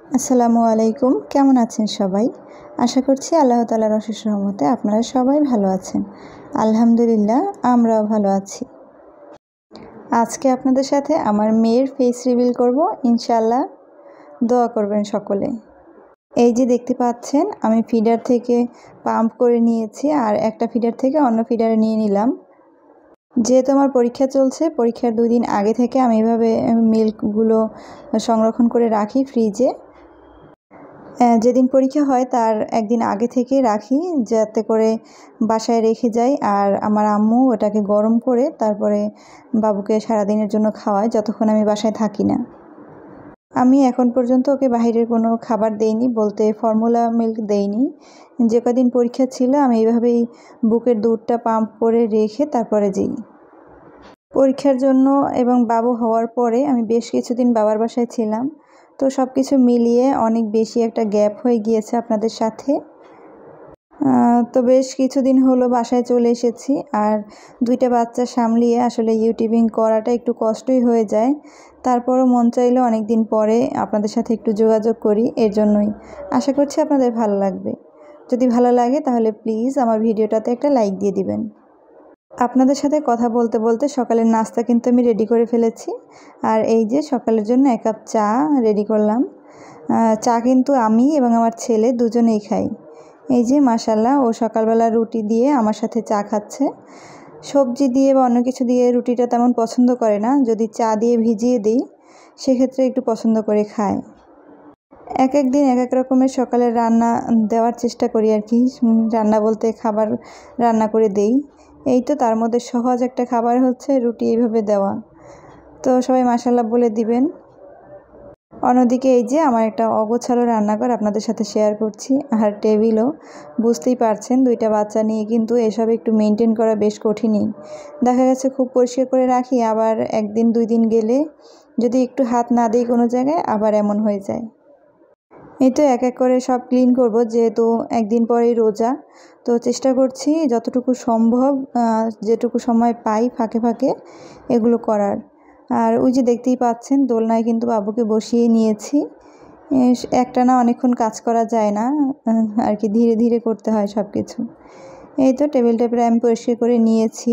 আসসালামু আলাইকুম। কেমন আছেন সবাই? আশা করছি আল্লাহ তাআলার অশেষ রহমতে আপনারা সবাই ভালো আছেন। আলহামদুলিল্লাহ, আমরাও ভালো আছি। আজকে আপনাদের সাথে আমার মেয়ের ফেস রিভিল করব। ইনশাআল্লাহ দোয়া করবেন সকলে। এই যে দেখতে পাচ্ছেন, আমি ফিডার থেকে পাম্প করে নিয়েছি আর একটা ফিডার থেকে অন্য ফিডারে নিয়ে নিলাম। যেহেতু আমার পরীক্ষা চলছে, পরীক্ষার 2 দিন আগে থেকে আমি এভাবে মিল্কগুলো সংরক্ষণ করে রাখি ফ্রিজে। যেদিন পরীক্ষা হয় তার একদিন আগে থেকে রাখি, যাতে করে বাসায় রেখে যাই। আর আমার আম্মু ওটাকে গরম করে তারপরে বাবুকে সারাদিনের জন্য খাওয়ায়, যতক্ষণ আমি বাসায় থাকি না। আমি এখন পর্যন্ত ওকে বাহিরের কোনো খাবার দেইনি, বলতে ফর্মুলা মিল্ক দেইনি। যে কদিন পরীক্ষা ছিল আমি এইভাবেই বুকের দুধটা পাম্প করে রেখে তারপরে যাই। পরীক্ষার জন্য এবং বাবু হওয়ার পরে আমি বেশ কিছুদিন বাবার বাসায় ছিলাম। তো সব কিছু মিলিয়ে অনেক বেশি একটা গ্যাপ হয়ে গিয়েছে আপনাদের সাথে। তো বেশ কিছুদিন হলো বাসায় চলে এসেছি। আর 2টা বাচ্চা সামলিয়ে আসলে ইউটিউবিং করাটা একটু কষ্টই হয়ে যায়। তারপরও মন চাইলো অনেক দিন পরে আপনাদের সাথে একটু যোগাযোগ করি, এর জন্যই। আশা করছি আপনাদের ভালো লাগবে। যদি ভালো লাগে তাহলে প্লিজ আমার ভিডিওটাতে একটা লাইক দিয়ে দিবেন। আপনাদের সাথে কথা বলতে বলতে সকালের নাস্তা কিন্তু আমি রেডি করে ফেলেছি। আর এই যে সকালের জন্য 1 কাপ চা রেডি করলাম। চা কিন্তু আমি এবং আমার ছেলে দুজনেই খাই। এই যে মাশাআল্লাহ, ও সকালবেলা রুটি দিয়ে আমার সাথে চা খাচ্ছে। সবজি দিয়ে বা অন্য কিছু দিয়ে রুটিটা তেমন পছন্দ করে না। যদি চা দিয়ে ভিজিয়ে দিই সেক্ষেত্রে একটু পছন্দ করে খায়। এক এক দিন এক এক রকমের সকালের রান্না দেওয়ার চেষ্টা করি আর কি। রান্না বলতে খাবার রান্না করে দেই। এই তো তার মধ্যে সহজ একটা খাবার হচ্ছে রুটি এইভাবে দেওয়া। তো সবাই মাশাআল্লাহ বলে দিবেন। অন্যদিকে এই যে আমার একটা অগোছালো রান্নাঘর আপনাদের সাথে শেয়ার করছি। আর টেবিলও বুঝতেই পারছেন, 2টা বাচ্চা নিয়ে কিন্তু এসব একটু মেনটেন করা বেশ কঠিনই। দেখা গেছে খুব পরিষ্কার করে রাখি, আবার 1 দিন 2 দিন গেলে যদি একটু হাত না দিই কোনো জায়গায় আবার এমন হয়ে যায়। এই তো এক এক করে সব ক্লিন করব, যেহেতু একদিন পরেই রোজা। তো চেষ্টা করছি যতটুকু সম্ভব, যেটুকু সময় পাই ফাঁকে ফাঁকে এগুলো করার। আর ওই যে দেখতেই পাচ্ছেন, দোলনায় কিন্তু বাবুকে বসিয়ে নিয়েছি। একটানা অনেকক্ষণ কাজ করা যায় না আর কি, ধীরে ধীরে করতে হয় সব কিছু। এই তো টেবিলটা প্রায় আমি পরিষ্কার করে নিয়েছি।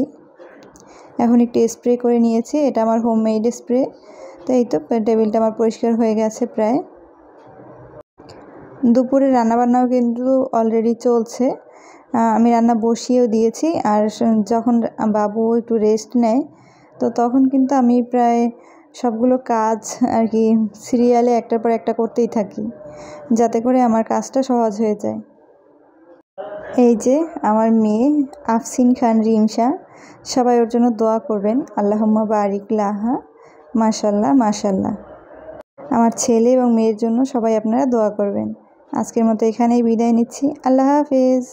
এখন একটু স্প্রে করে নিয়েছি, এটা আমার হোমমেড স্প্রে। তো এই তো টেবিলটা আমার পরিষ্কার হয়ে গেছে প্রায়। দুপুরে রান্নাবান্নাও কিন্তু অলরেডি চলছে। আমি রান্না বসিয়েও দিয়েছি। আর যখন বাবু একটু রেস্ট নেয় তো তখন কিন্তু আমি প্রায় সবগুলো কাজ আর কি সিরিয়ালে একটার পর একটা করতেই থাকি, যাতে করে আমার কাজটা সহজ হয়ে যায়। এই যে আমার মেয়ে আফসিন খান রিমশা, সবাই ওর জন্য দোয়া করবেন। আল্লাহুম্মা বারিক লাহা। মাশাআল্লাহ মাশাআল্লাহ। আমার ছেলে এবং মেয়ের জন্য সবাই আপনারা দোয়া করবেন। আজকের মতো এখানেই বিদায় নিচ্ছি। আল্লাহ হাফেজ।